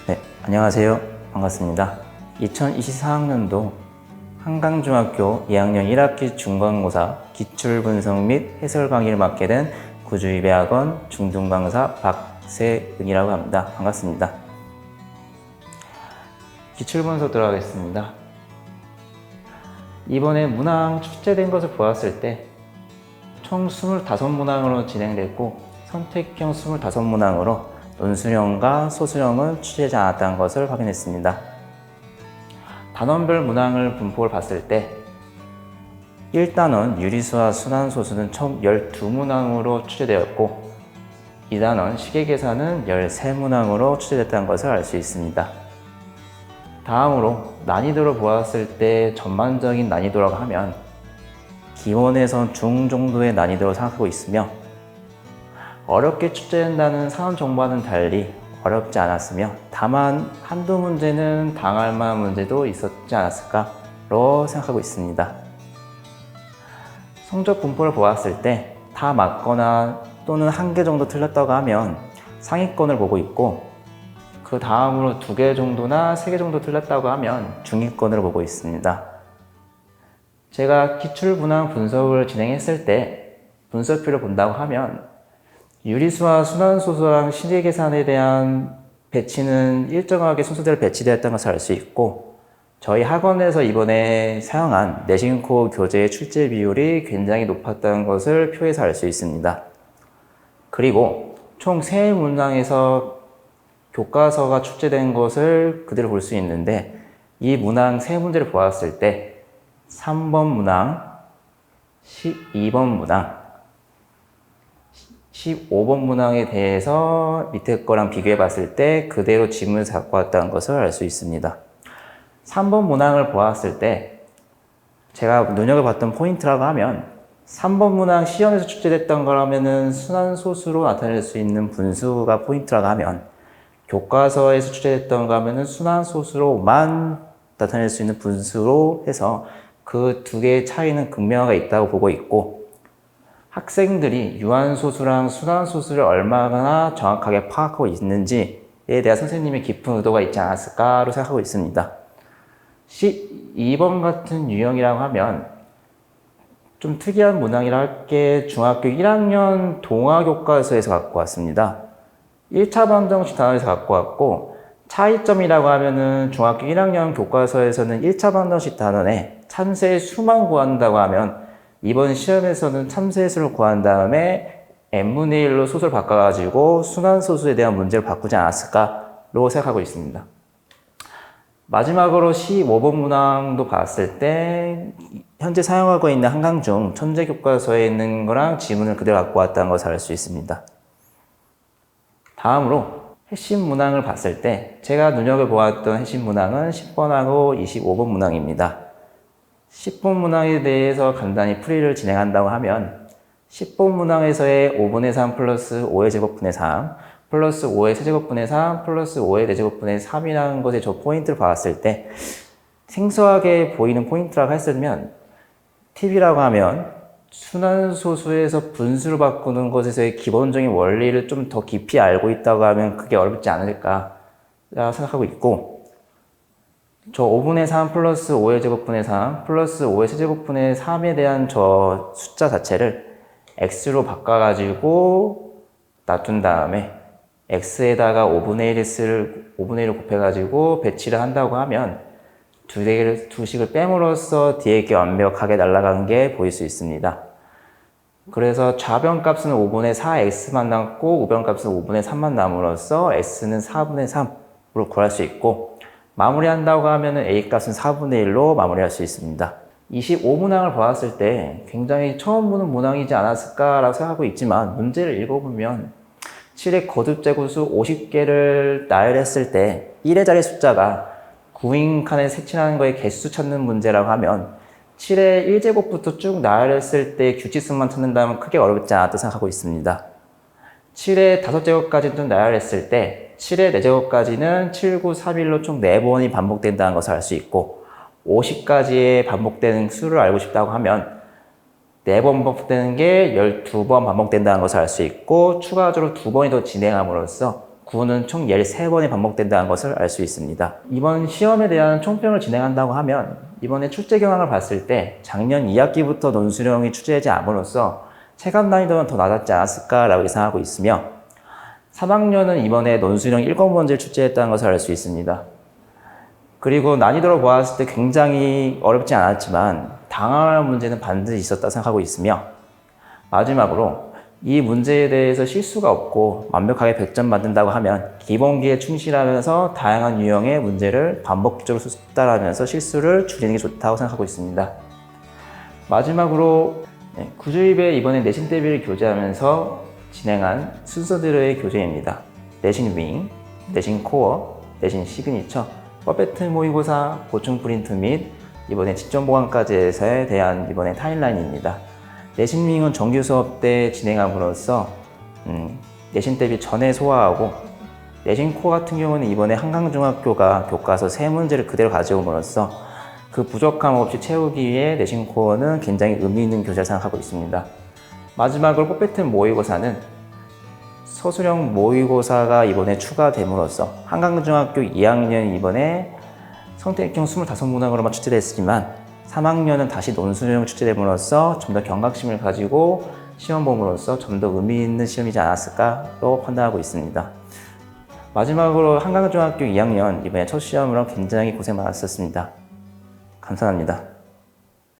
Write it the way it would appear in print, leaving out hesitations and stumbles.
네, 안녕하세요. 반갑습니다. 2024학년도 한강중학교 2학년 1학기 중간고사 기출분석 및 해설 강의를 맡게 된 구주입외학원 중등강사 박세은이라고 합니다. 반갑습니다. 기출분석 들어가겠습니다. 이번에 문항 출제된 것을 보았을 때 총 25문항으로 진행됐고 선택형 25문항으로 논술형과 소술형은 출제하지 않았다는 것을 확인했습니다. 단원별 문항을 분포를 봤을 때 1단원 유리수와 순환소수는 총 12문항으로 출제되었고 2단원 시계계산은 13문항으로 출제됐다는 것을 알 수 있습니다. 다음으로 난이도를 보았을 때 전반적인 난이도라고 하면 기본에서 중 정도의 난이도로 생각하고 있으며 어렵게 출제된다는 사원 정보와는 달리 어렵지 않았으며 다만 한두 문제는 당할 만한 문제도 있었지 않았을까로 생각하고 있습니다. 성적 분포를 보았을 때 다 맞거나 또는 한 개 정도 틀렸다고 하면 상위권을 보고 있고 그 다음으로 2개 정도나 3개 정도 틀렸다고 하면 중위권을 보고 있습니다. 제가 기출문항 분석을 진행했을 때 분석표를 본다고 하면 유리수와 순환소수랑 시계계산에 대한 배치는 일정하게 순서대로 배치되었다는 것을 알 수 있고 저희 학원에서 이번에 사용한 내신코 교재의 출제 비율이 굉장히 높았다는 것을 표에서 알 수 있습니다. 그리고 총 3문항에서 교과서가 출제된 것을 그대로 볼 수 있는데 이 문항 3문제를 보았을 때 3번 문항, 12번 문항, 15번 문항에 대해서 밑에 거랑 비교해 봤을 때 그대로 지문을 갖고 왔다는 것을 알 수 있습니다. 3번 문항을 보았을 때 제가 눈여겨봤던 포인트라고 하면 3번 문항 시험에서 출제됐던 거라면은 순환소수로 나타낼 수 있는 분수가 포인트라고 하면 교과서에서 출제됐던 거 하면은 순환소수로만 나타낼 수 있는 분수로 해서 그 두 개의 차이는 극명화가 있다고 보고 있고 학생들이 유한소수랑 순환소수를 얼마나 정확하게 파악하고 있는지에 대한 선생님의 깊은 의도가 있지 않았을까로 생각하고 있습니다. 12번 같은 유형이라고 하면 좀 특이한 문항이라 할게 중학교 1학년 동화교과서에서 갖고 왔습니다. 1차 방정식 단원에서 갖고 왔고 차이점이라고 하면은 중학교 1학년 교과서에서는 1차 방정식 단원에 참새의 수만 구한다고 하면 이번 시험에서는 참새의 수를 구한 다음에 n분의 1로 소수를 바꿔가지고 순환소수에 대한 문제를 바꾸지 않았을까로 생각하고 있습니다. 마지막으로 15번 문항도 봤을 때 현재 사용하고 있는 한강중 천재교과서에 있는 거랑 지문을 그대로 갖고 왔다는 것을 알 수 있습니다. 다음으로 핵심 문항을 봤을 때 제가 눈여겨보았던 핵심 문항은 10번하고 25번 문항입니다. 10번 문항에 대해서 간단히 풀이를 진행한다고 하면 10번 문항에서의 5분의 3 플러스 5의 제곱분의 3 플러스 5의 세제곱분의 3 플러스 5의 4제곱분의 3이라는 것의 저 포인트를 봤을 때 생소하게 보이는 포인트라고 했으면 팁이라고 하면 순환소수에서 분수를 바꾸는 것에서의 기본적인 원리를 좀 더 깊이 알고 있다고 하면 그게 어렵지 않을까 생각하고 있고 저 5분의 3 플러스 5의 제곱분의 3 플러스 5의 세제곱분의 3에 대한 저 숫자 자체를 x로 바꿔가지고 놔둔 다음에 x에다가 5분의 1을 곱해가지고 배치를 한다고 하면 두 식을 뺨으로써 뒤에 게 완벽하게 날아간 게 보일 수 있습니다. 그래서 좌변값은 5분의 4x만 남고 우변값은 5분의 3만 남으로써 x는 4분의 3으로 구할 수 있고 마무리한다고 하면 a값은 4분의 1로 마무리할 수 있습니다. 25문항을 보았을 때 굉장히 처음 보는 문항이지 않았을까라고 생각하고 있지만 문제를 읽어보면 7의 거듭제곱수 50개를 나열했을 때 1의 자리 숫자가 9인 칸에 색칠하는 거에 개수 찾는 문제라고 하면 7의 1제곱부터 쭉 나열했을 때 규칙수만 찾는다면 크게 어렵지 않았다고 생각하고 있습니다. 7의 5제곱까지 좀 나열했을 때 7의 4제곱까지는 7, 9, 3, 1로 총 4번이 반복된다는 것을 알 수 있고 50까지의 반복되는 수를 알고 싶다고 하면 4번 반복되는 게 12번 반복된다는 것을 알 수 있고 추가적으로 2번이 더 진행함으로써 9는 총 13번이 반복된다는 것을 알 수 있습니다. 이번 시험에 대한 총평을 진행한다고 하면 이번에 출제 경향을 봤을 때 작년 2학기부터 논술형이 출제되지 않음으로써 체감 난이도는 더 낮았지 않았을까라고 예상하고 있으며 3학년은 이번에 논술형 1권 문제를 출제했다는 것을 알 수 있습니다. 그리고 난이도로 보았을 때 굉장히 어렵지 않았지만 당황할 문제는 반드시 있었다 생각하고 있으며 마지막으로 이 문제에 대해서 실수가 없고 완벽하게 100점 만든다고 하면 기본기에 충실하면서 다양한 유형의 문제를 반복적으로 숙달하면서 실수를 줄이는 게 좋다고 생각하고 있습니다. 마지막으로 구주입에 이번에 내신 대비를 교재하면서 진행한 순서대로의 교재입니다. 내신 윙, 내신 코어, 내신 시그니처, 퍼펙트 모의고사, 보충 프린트 및 이번에 직전 보강까지에 대한 이번에 타임라인입니다. 내신 윙은 정규 수업 때 진행함으로써 내신 대비 전에 소화하고 내신 코어 같은 경우는 이번에 한강중학교가 교과서 3문제를 그대로 가져옴으로써 그 부족함 없이 채우기 위해 내신 코어는 굉장히 의미 있는 교재를 생각하고 있습니다. 마지막으로 퍼펙트 모의고사는 서술형 모의고사가 이번에 추가됨으로써 한강중학교 2학년 이번에 선택형 25문항으로만 출제됐지만 3학년은 다시 논술형 출제됨으로써 좀 더 경각심을 가지고 시험 봄으로써 좀 더 의미 있는 시험이지 않았을까로 판단하고 있습니다. 마지막으로 한강중학교 2학년 이번에 첫 시험으로 굉장히 고생 많았었습니다. 감사합니다.